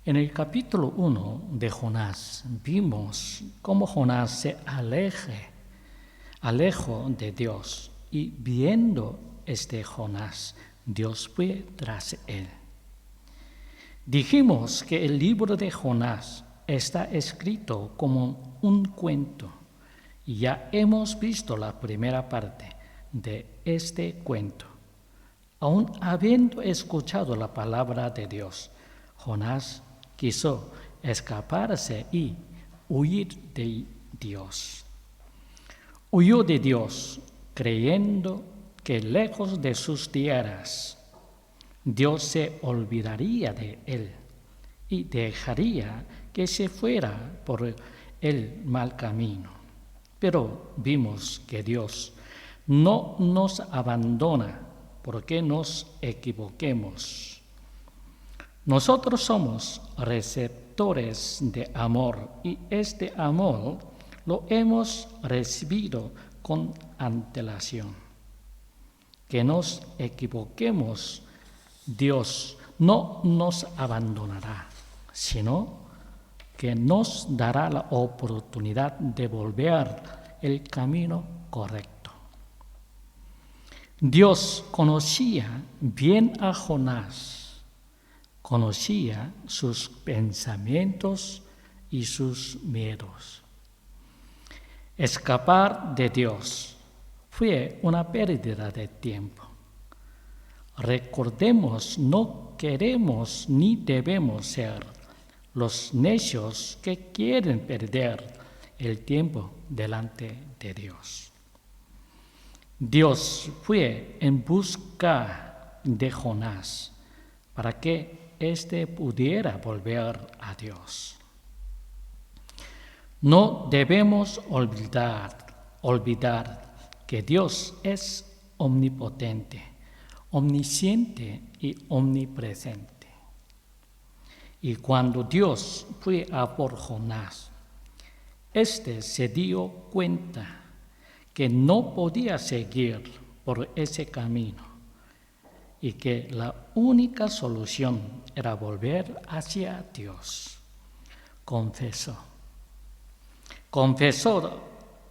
En el capítulo 1 de Jonás vimos cómo Jonás se alejó de Dios y viendo Jonás, Dios fue tras él. Dijimos que el libro de Jonás está escrito como un cuento y ya hemos visto la primera parte de este cuento. Aun habiendo escuchado la palabra de Dios, Jonás quiso escaparse y huir de Dios. Huyó de Dios creyendo que lejos de sus tierras Dios se olvidaría de él y dejaría que se fuera por el mal camino. Pero vimos que Dios no nos abandona porque nos equivoquemos. Nosotros somos receptores de amor y este amor lo hemos recibido con antelación. Que nos equivoquemos, Dios no nos abandonará, sino que nos dará la oportunidad de volver el camino correcto. Dios conocía bien a Jonás, conocía sus pensamientos y sus miedos. Escapar de Dios fue una pérdida de tiempo. Recordemos, no queremos ni debemos ser los necios que quieren perder el tiempo delante de Dios. Dios fue en busca de Jonás para que éste pudiera volver a Dios. No debemos olvidar que Dios es omnipotente, omnisciente y omnipresente. Y cuando Dios fue a por Jonás, éste se dio cuenta que no podía seguir por ese camino y que la única solución era volver hacia Dios. Confesó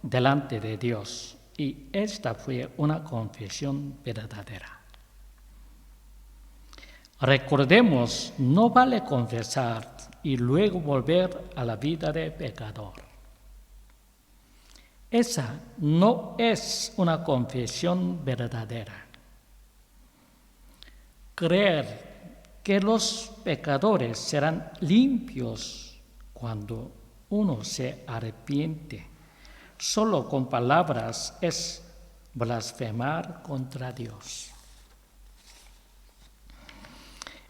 delante de Dios y esta fue una confesión verdadera. Recordemos, no vale confesar y luego volver a la vida de pecador. Esa no es una confesión verdadera. Creer que los pecadores serán limpios cuando uno se arrepiente solo con palabras es blasfemar contra Dios.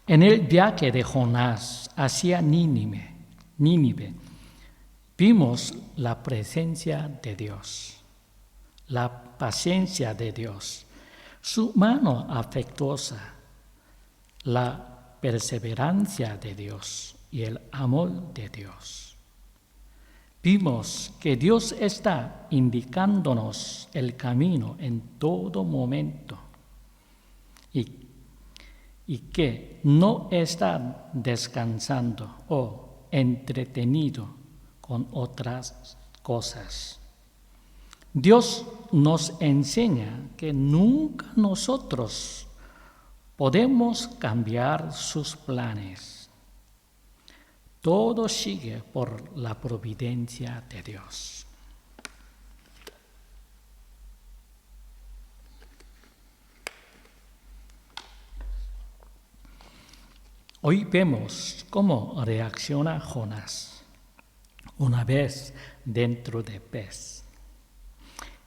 En el viaje de Jonás hacia Nínive, vimos la presencia de Dios, la paciencia de Dios, su mano afectuosa, la perseverancia de Dios y el amor de Dios. Vimos que Dios está indicándonos el camino en todo momento y que no está descansando o entretenido con otras cosas. Dios nos enseña que nunca nosotros podemos cambiar sus planes. Todo sigue por la providencia de Dios. Hoy vemos cómo reacciona Jonás una vez dentro del pez.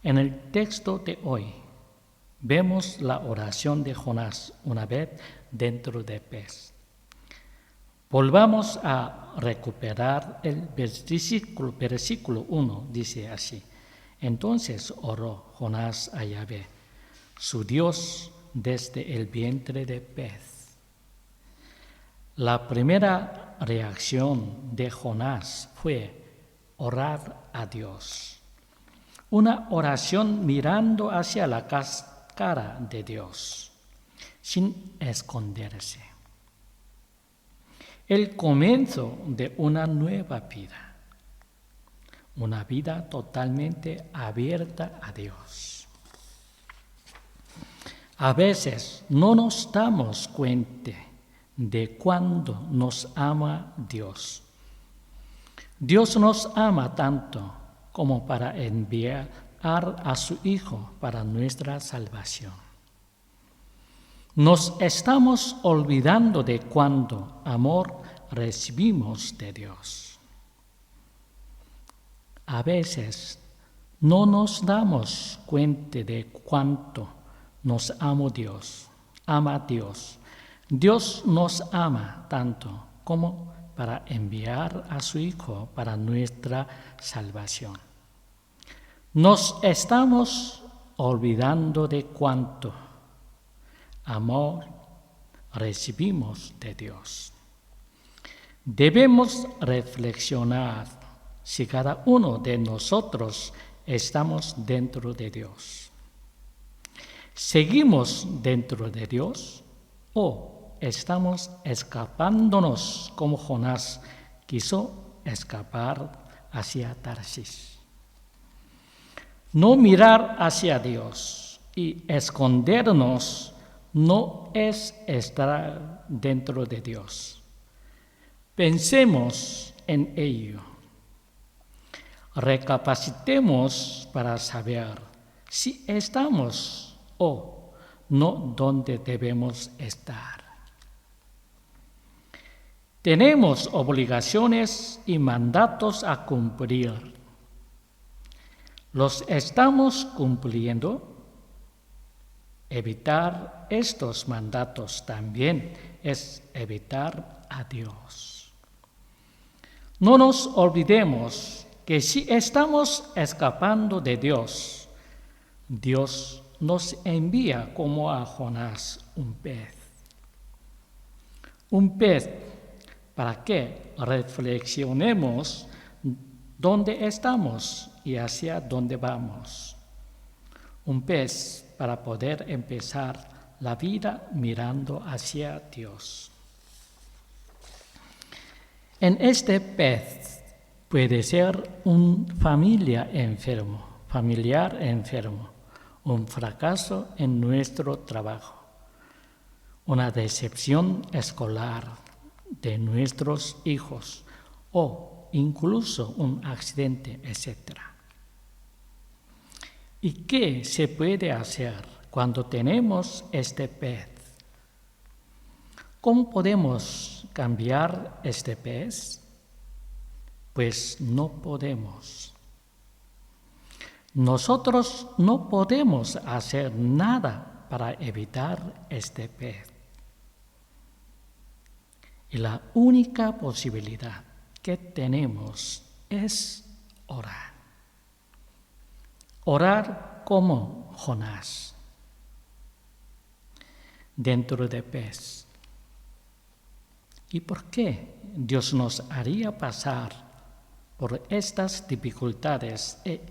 En el texto de hoy vemos la oración de Jonás una vez dentro del pez. Volvamos a recuperar el versículo 1, dice así. Entonces oró Jonás a Yahvé, su Dios, desde el vientre del pez. La primera reacción de Jonás fue orar a Dios. Una oración mirando hacia la cara de Dios, sin esconderse. el comienzo de una nueva vida, una vida totalmente abierta a Dios. A veces no nos damos cuenta de cuándo nos ama Dios. Dios nos ama tanto como para enviar a su Hijo para nuestra salvación. Nos estamos olvidando de cuánto amor recibimos de Dios. A veces no nos damos cuenta de cuánto nos ama Dios. Dios nos ama tanto como para enviar a su Hijo para nuestra salvación. Nos estamos olvidando de cuánto amor recibimos de Dios. Debemos reflexionar si cada uno de nosotros estamos dentro de Dios. ¿Seguimos dentro de Dios o estamos escapándonos como Jonás quiso escapar hacia Tarsis? No mirar hacia Dios y escondernos no es estar dentro de Dios. Pensemos en ello. Recapacitemos para saber si estamos o no donde debemos estar. Tenemos obligaciones y mandatos a cumplir. ¿Los estamos cumpliendo? Evitar estos mandatos también es evitar a Dios. No nos olvidemos que si estamos escapando de Dios, Dios nos envía como a Jonás un pez. Un pez para que reflexionemos dónde estamos y hacia dónde vamos. Un pez para poder empezar la vida mirando hacia Dios. En este pez puede ser un familiar enfermo, un fracaso en nuestro trabajo, una decepción escolar de nuestros hijos o incluso un accidente, etc. ¿Y qué se puede hacer cuando tenemos este pez? ¿Cómo podemos cambiar este pez? Pues no podemos. Nosotros no podemos hacer nada para evitar este pez. Y la única posibilidad que tenemos es orar. Orar como Jonás, dentro del pez. ¿Y por qué Dios nos haría pasar por estas dificultades e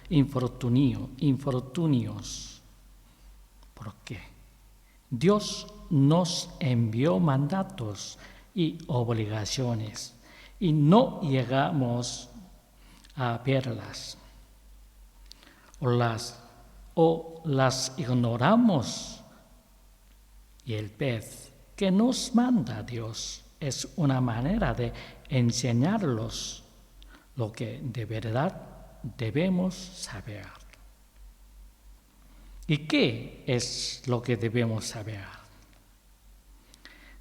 infortunios? ¿Por qué? Dios nos envió mandatos y obligaciones y no llegamos a verlas. O las ignoramos. Y el pez que nos manda Dios es una manera de enseñarlos lo que de verdad debemos saber. ¿Y qué es lo que debemos saber?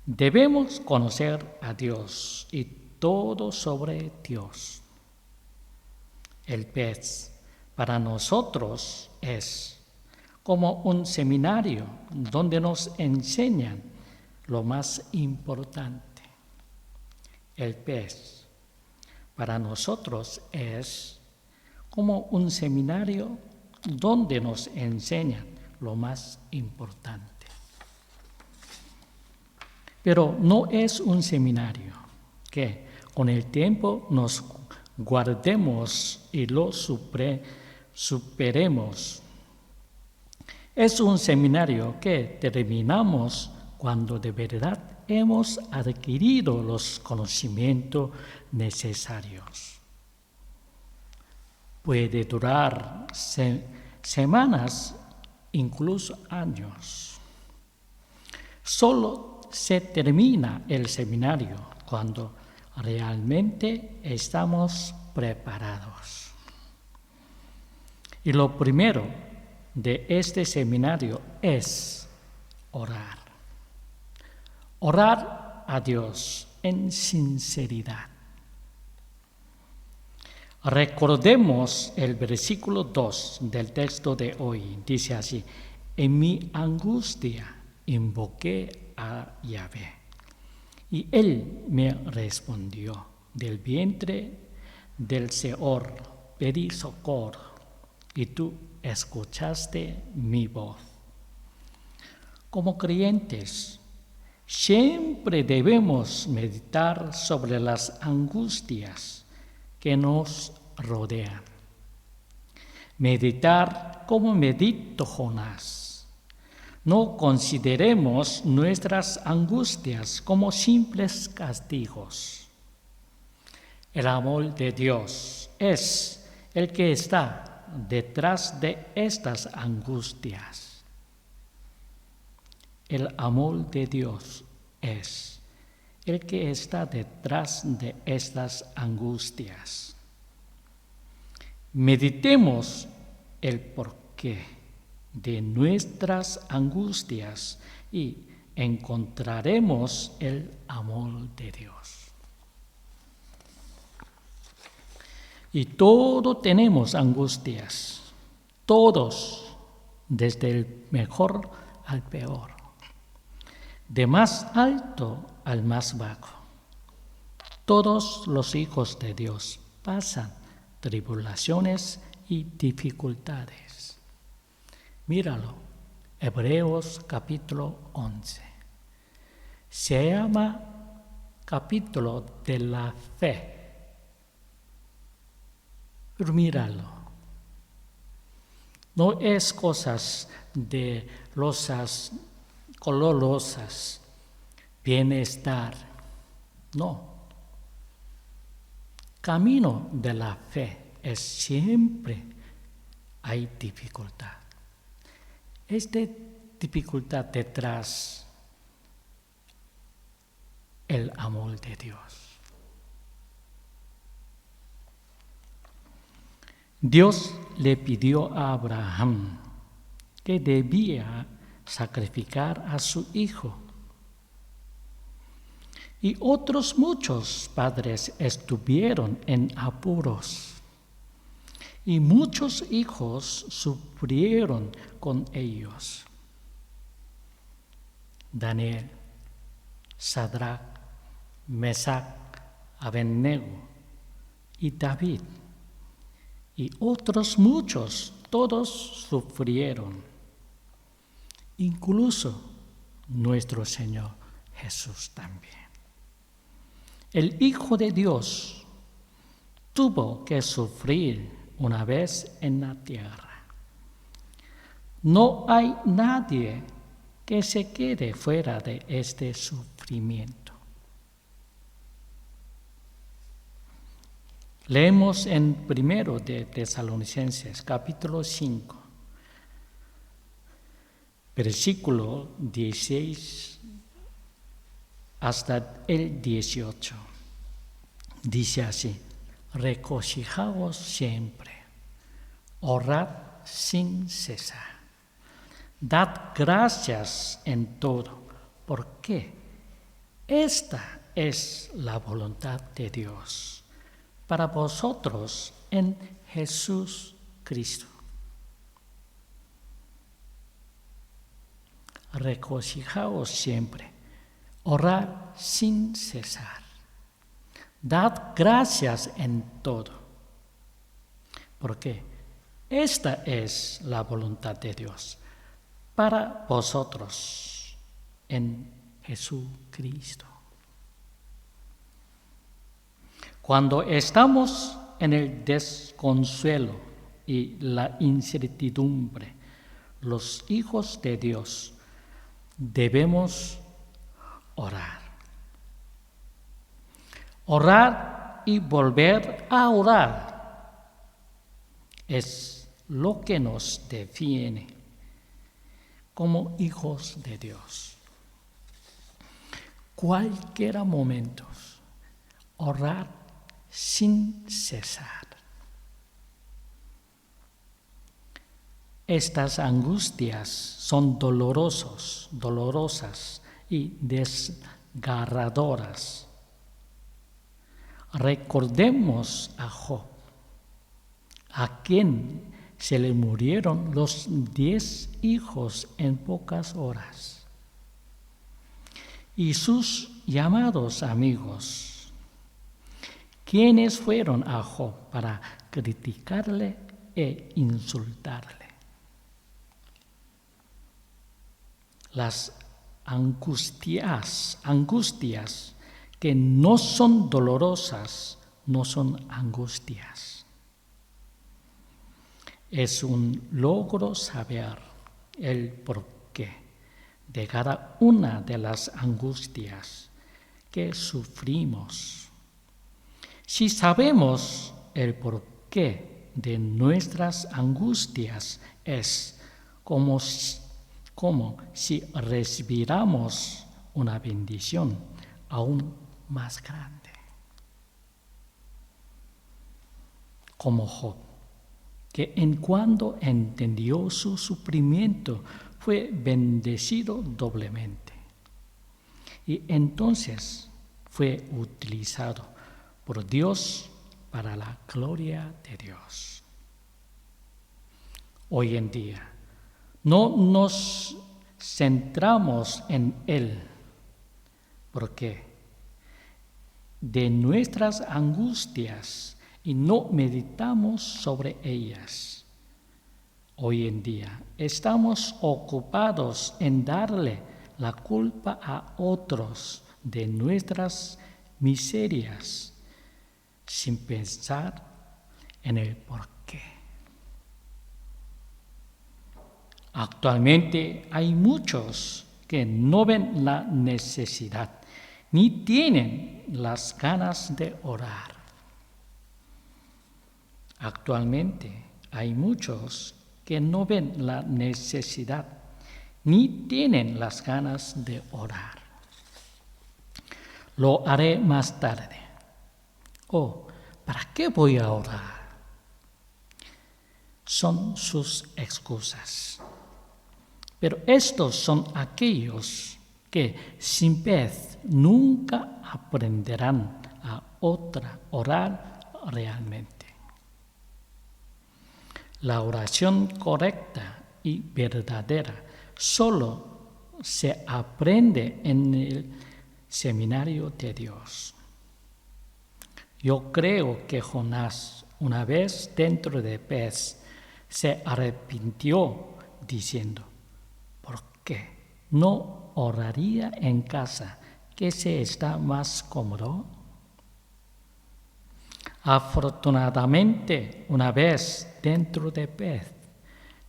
Debemos conocer a Dios y todo sobre Dios. El pez para nosotros es como un seminario donde nos enseñan lo más importante. El pez para nosotros es como un seminario donde nos enseñan lo más importante. Pero no es un seminario que con el tiempo nos guardemos y lo superemos. Es un seminario que terminamos cuando de verdad hemos adquirido los conocimientos necesarios. Puede durar semanas, incluso años. Solo se termina el seminario cuando realmente estamos preparados. Y lo primero de este seminario es orar. Orar a Dios en sinceridad. Recordemos el versículo 2 del texto de hoy. Dice así: en mi angustia invoqué a Yahvé, y él me respondió. Del vientre del Seol pedí socorro, y tú escuchaste mi voz. Como creyentes, siempre debemos meditar sobre las angustias que nos rodean. Meditar como meditó Jonás. No consideremos nuestras angustias como simples castigos. El amor de Dios es el que está detrás de estas angustias. El amor de Dios es el que está detrás de estas angustias. Meditemos el porqué de nuestras angustias y encontraremos el amor de Dios. Y todos tenemos angustias, todos, desde el mejor al peor, de más alto al más bajo. Todos los hijos de Dios pasan tribulaciones y dificultades. Míralo, Hebreos capítulo 11. Se llama capítulo de la fe. Pero míralo, no es cosas de rosas colorosas, bienestar, no. Camino de la fe es siempre hay dificultad. Esta dificultad detrás el amor de Dios. Dios le pidió a Abraham que debía sacrificar a su hijo. Y otros muchos padres estuvieron en apuros. Y muchos hijos sufrieron con ellos. Daniel, Sadrach, Mesach, Abednego y David. Y otros muchos, todos sufrieron. Incluso nuestro Señor Jesús también. El Hijo de Dios tuvo que sufrir una vez en la tierra. No hay nadie que se quede fuera de este sufrimiento. Leemos en 1 de Tesalonicenses, capítulo 5, versículo 16 hasta el 18. Dice así: regocijaos siempre, orad sin cesar, dad gracias en todo, porque esta es la voluntad de Dios para vosotros en Jesús Cristo. Regocijaos siempre, orad sin cesar, dad gracias en todo, porque esta es la voluntad de Dios para vosotros en Jesucristo. Cuando estamos en el desconsuelo y la incertidumbre, los hijos de Dios debemos orar. Orar y volver a orar es lo que nos define como hijos de Dios. Cualquier momento, orar sin cesar. Estas angustias son dolorosas y desgarradoras. Recordemos a Job, a quien se le murieron los 10 hijos en pocas horas, y sus llamados amigos, quienes fueron a Job para criticarle e insultarle. Las angustias que no son dolorosas no son angustias. Es un logro saber el porqué de cada una de las angustias que sufrimos. Si sabemos el porqué de nuestras angustias, es como si recibiéramos una bendición aún más grande. Como Job, que en cuanto entendió su sufrimiento fue bendecido doblemente. Y entonces fue utilizado por Dios para la gloria de Dios. Hoy en día no nos centramos en Él, porque de nuestras angustias y no meditamos sobre ellas. Hoy en día estamos ocupados en darle la culpa a otros de nuestras miserias, sin pensar en el porqué. Actualmente hay muchos que no ven la necesidad ni tienen las ganas de orar. Actualmente hay muchos que no ven la necesidad ni tienen las ganas de orar. Lo haré más tarde. ¿Para qué voy a orar? Son sus excusas. Pero estos son aquellos que sin fe nunca aprenderán a orar realmente. La oración correcta y verdadera solo se aprende en el seminario de Dios. Yo creo que Jonás, una vez dentro del pez, se arrepintió diciendo: ¿por qué no oraría en casa, que se está más cómodo? Afortunadamente, una vez dentro del pez,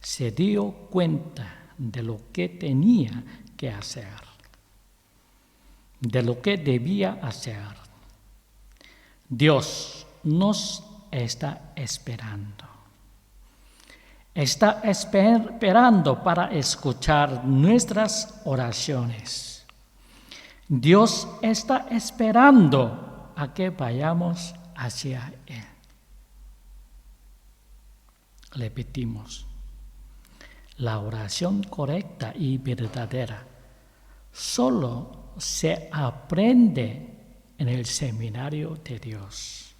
se dio cuenta de lo que tenía que hacer, de lo que debía hacer. Dios nos está esperando. Está esperando para escuchar nuestras oraciones. Dios está esperando a que vayamos hacia Él. Repetimos, la oración correcta y verdadera solo se aprende en el seminario de Dios.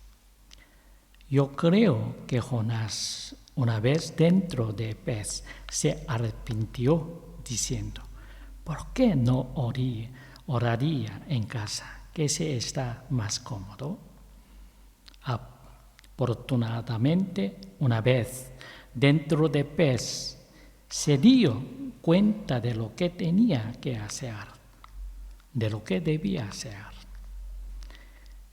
Yo creo que Jonás, una vez dentro del pez, se arrepintió diciendo: ¿por qué no oraría en casa, que se está más cómodo? Afortunadamente, una vez dentro del pez, se dio cuenta de lo que tenía que hacer, de lo que debía hacer.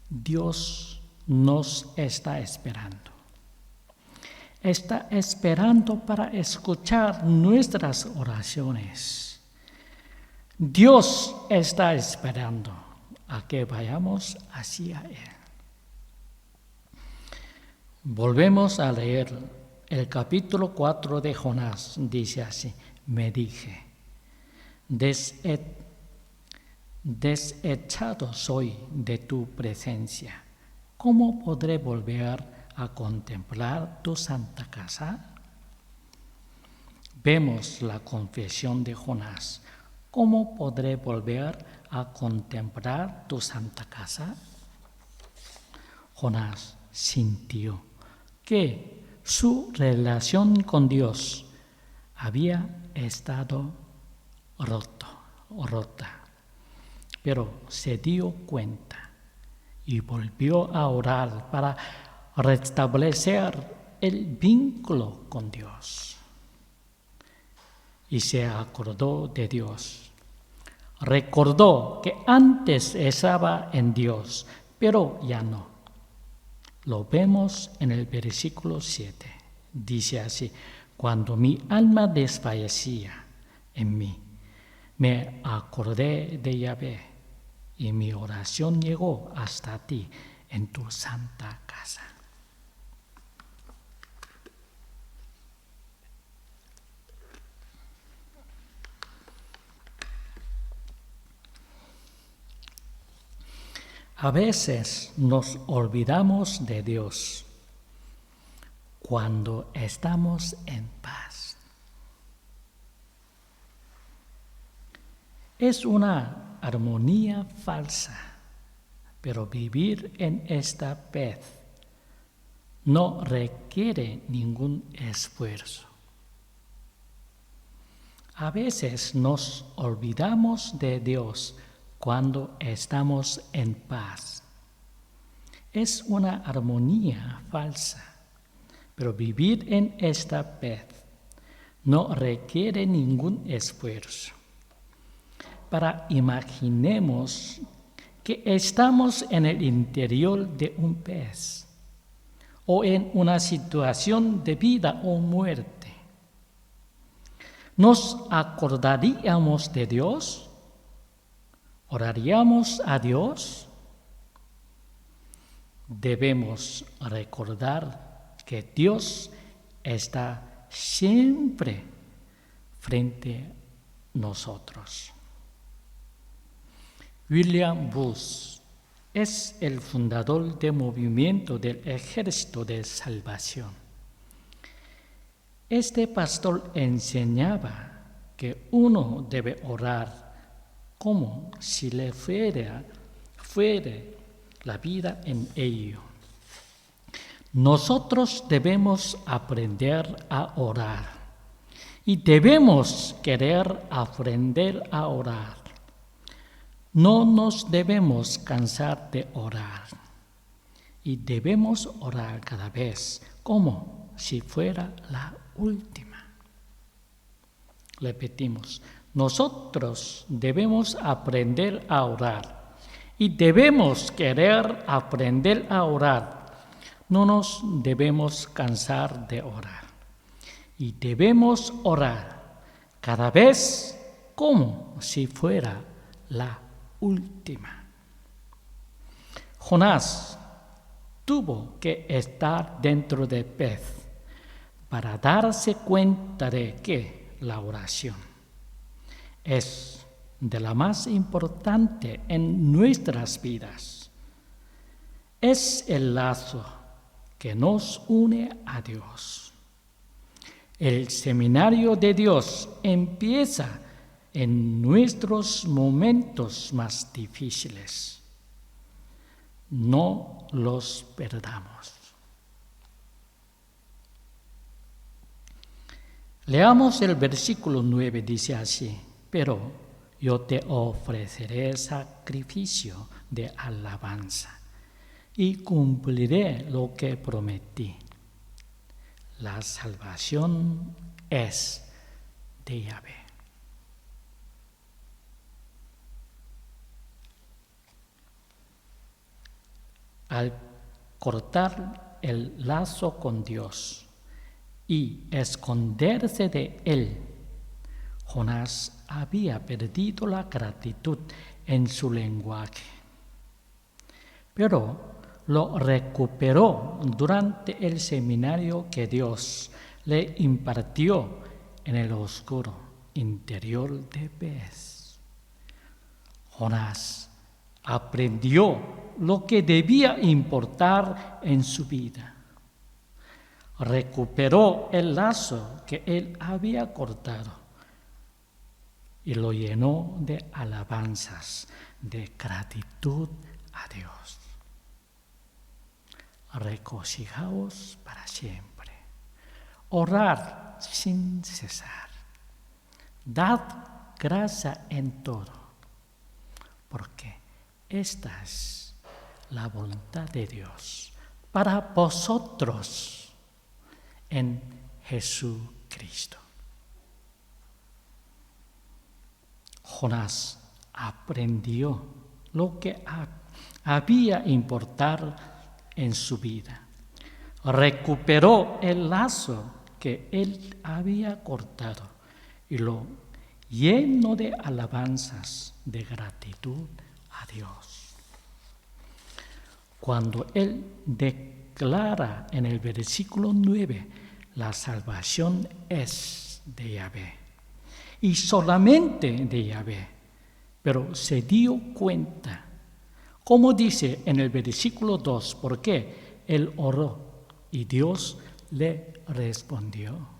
Dios nos está esperando. Está esperando para escuchar nuestras oraciones. Dios está esperando a que vayamos hacia Él. Volvemos a leer el capítulo 4 de Jonás. Dice así: me dije, desechado soy de tu presencia. ¿Cómo podré volver a contemplar tu santa casa? Vemos la confesión de Jonás. ¿Cómo podré volver a contemplar tu santa casa? Jonás sintió que su relación con Dios había estado rota, pero se dio cuenta y volvió a orar para restablecer el vínculo con Dios. Y se acordó de Dios. Recordó que antes estaba en Dios, pero ya no. Lo vemos en el versículo 7. Dice así: cuando mi alma desfallecía en mí, me acordé de Yahvé, y mi oración llegó hasta ti en tu santa casa. A veces nos olvidamos de Dios cuando estamos en paz. Es una armonía falsa, pero vivir en esta paz no requiere ningún esfuerzo. A veces nos olvidamos de Dios cuando estamos en paz. Es una armonía falsa, pero vivir en esta paz no requiere ningún esfuerzo. Imaginemos que estamos en el interior de un pez o en una situación de vida o muerte. ¿Nos acordaríamos de Dios? ¿Oraríamos a Dios? Debemos recordar que Dios está siempre frente a nosotros. William Booth es el fundador del movimiento del Ejército de Salvación. Este pastor enseñaba que uno debe orar como si le fuera la vida en ello. Nosotros debemos aprender a orar y debemos querer aprender a orar. No nos debemos cansar de orar y debemos orar cada vez como si fuera la última. Repetimos: nosotros debemos aprender a orar y debemos querer aprender a orar. No nos debemos cansar de orar y debemos orar cada vez como si fuera la última. Jonás tuvo que estar dentro del pez para darse cuenta de que la oración es de la más importante en nuestras vidas. Es el lazo que nos une a Dios. El seminario de Dios empieza en nuestros momentos más difíciles. No los perdamos. Leamos el versículo 9, dice así: pero yo te ofreceré sacrificio de alabanza y cumpliré lo que prometí. La salvación es de Yahvé. Al cortar el lazo con Dios y esconderse de Él, Jonás había perdido la gratitud en su lenguaje, pero lo recuperó durante el seminario que Dios le impartió en el oscuro interior de pez. Jonás aprendió lo que debía importar en su vida. Recuperó el lazo que él había cortado y lo llenó de alabanzas, de gratitud a Dios. Regocijaos para siempre. Orar sin cesar. Dad gracia en todo, porque esta es la voluntad de Dios para vosotros en Jesucristo. Jonás aprendió lo que había importar en su vida. Recuperó el lazo que él había cortado y lo llenó de alabanzas, de gratitud a Dios. Cuando él declara en el versículo 9, la salvación es de Yahvé y solamente de Yahvé, pero se dio cuenta, como dice en el versículo 2, porque él oró y Dios le respondió.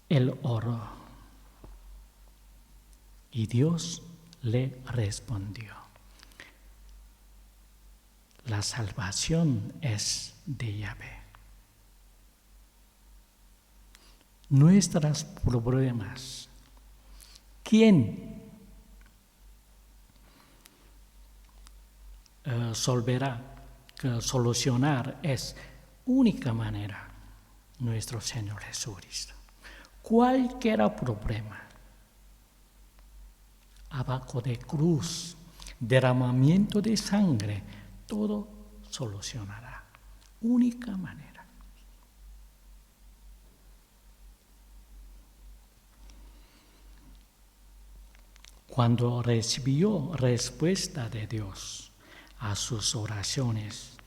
Él oró y Dios le respondió. La salvación es de Yahvé. Nuestros problemas, ¿quién solucionar? Es única manera, nuestro Señor Jesucristo. Cualquier problema, abajo de cruz, derramamiento de sangre, todo solucionará. Única manera. Cuando recibió respuesta de Dios a sus oraciones,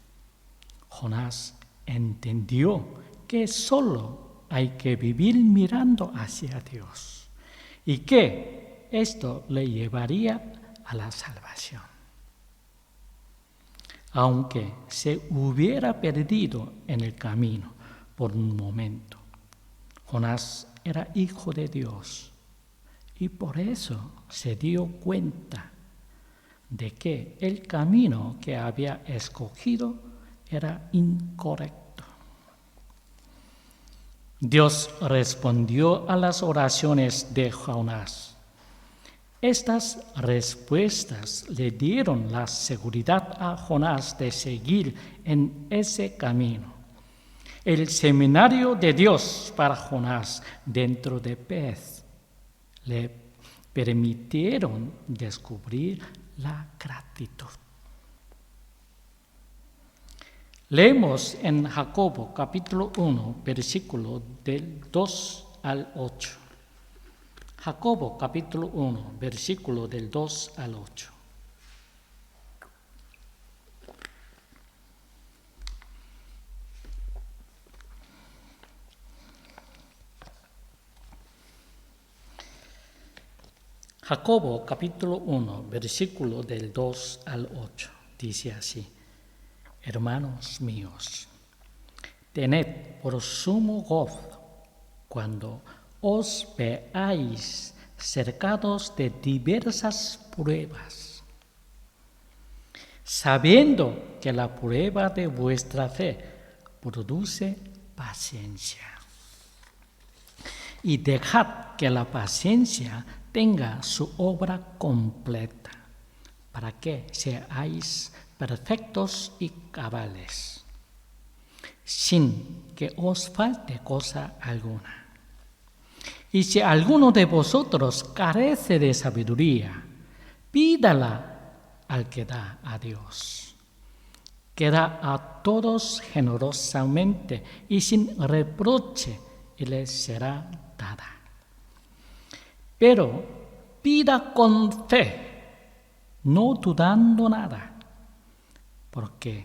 Jonás entendió que solo hay que vivir mirando hacia Dios y que esto le llevaría a la salvación. Aunque se hubiera perdido en el camino por un momento, Jonás era hijo de Dios y por eso se dio cuenta de que el camino que había escogido era incorrecto. Dios respondió a las oraciones de Jonás. Estas respuestas le dieron la seguridad a Jonás de seguir en ese camino. El seminario de Dios para Jonás dentro de pez le permitieron descubrir la gratitud. Leemos en Jacobo capítulo 1, versículo del 2 al 8. Jacobo capítulo 1, versículo del 2 al 8. Jacobo capítulo 1, versículo del 2 al 8, dice así: Hermanos míos, tened por sumo gozo cuando os veáis cercados de diversas pruebas, sabiendo que la prueba de vuestra fe produce paciencia. Y dejad que la paciencia tenga su obra completa, para que seáis perfectos y cabales, sin que os falte cosa alguna. Y si alguno de vosotros carece de sabiduría, pídala al que da a Dios, que da a todos generosamente y sin reproche, y les será dada. Pero pida con fe, no dudando nada, porque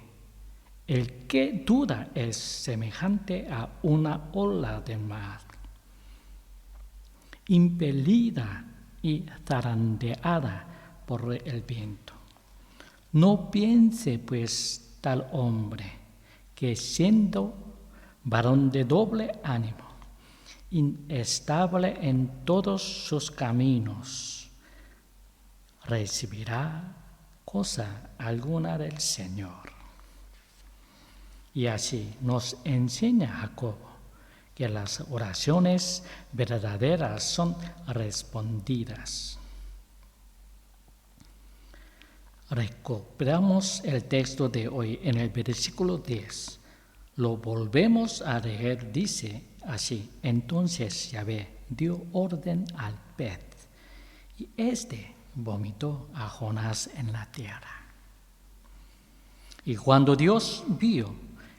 el que duda es semejante a una ola de mar, impelida y zarandeada por el viento. No piense pues tal hombre que siendo varón de doble ánimo, inestable en todos sus caminos, recibirá cosa alguna del Señor. Y así nos enseña Jacobo que las oraciones verdaderas son respondidas. Recuperamos el texto de hoy en el versículo 10. Lo volvemos a leer, dice así: entonces Yahvé dio orden al pez, y éste vomitó a Jonás en la tierra. Y cuando Dios vio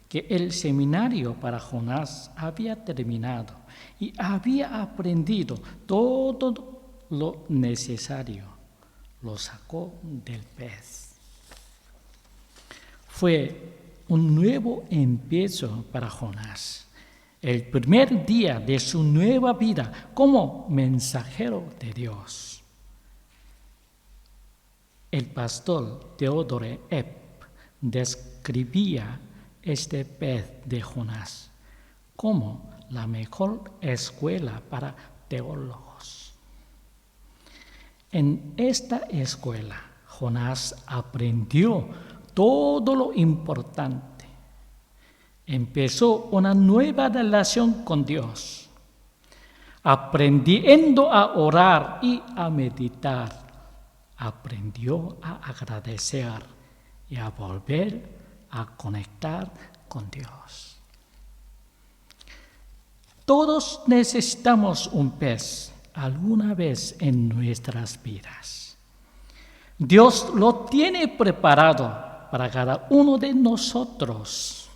que el seminario para Jonás había terminado y había aprendido todo lo necesario, lo sacó del pez. Fue un nuevo empiezo para Jonás, el primer día de su nueva vida como mensajero de Dios. El pastor Theodore Epp describía este pez de Jonás como la mejor escuela para teólogos. En esta escuela, Jonás aprendió todo lo importante. Empezó una nueva relación con Dios, aprendiendo a orar y a meditar. Aprendió a agradecer y a volver a conectar con Dios. Todos necesitamos un pez alguna vez en nuestras vidas. Dios lo tiene preparado para cada uno de nosotros.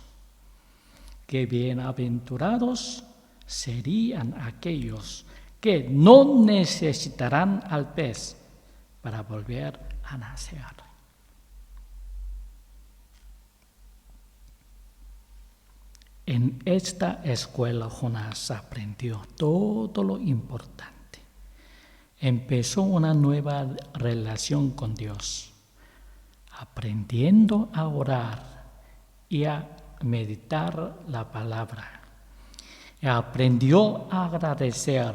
Qué bienaventurados serían aquellos que no necesitarán al pez para volver a nacer. En esta escuela Jonás aprendió todo lo importante. Empezó una nueva relación con Dios, aprendiendo a orar y a meditar la palabra. Aprendió a agradecer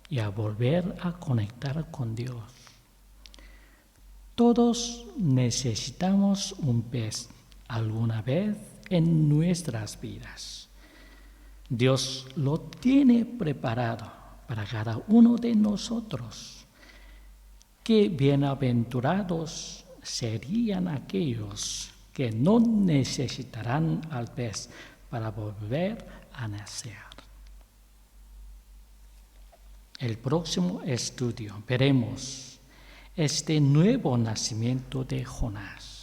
y a volver a conectar con Dios. Todos necesitamos un pez alguna vez en nuestras vidas. Dios lo tiene preparado para cada uno de nosotros. Qué bienaventurados serían aquellos que no necesitarán al pez para volver a nacer. El próximo estudio veremos este nuevo nacimiento de Jonás.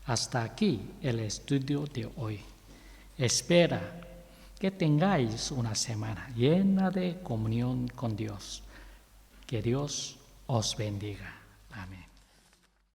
Hasta aquí el estudio de hoy. Espera que tengáis una semana llena de comunión con Dios. Que Dios os bendiga. Amén.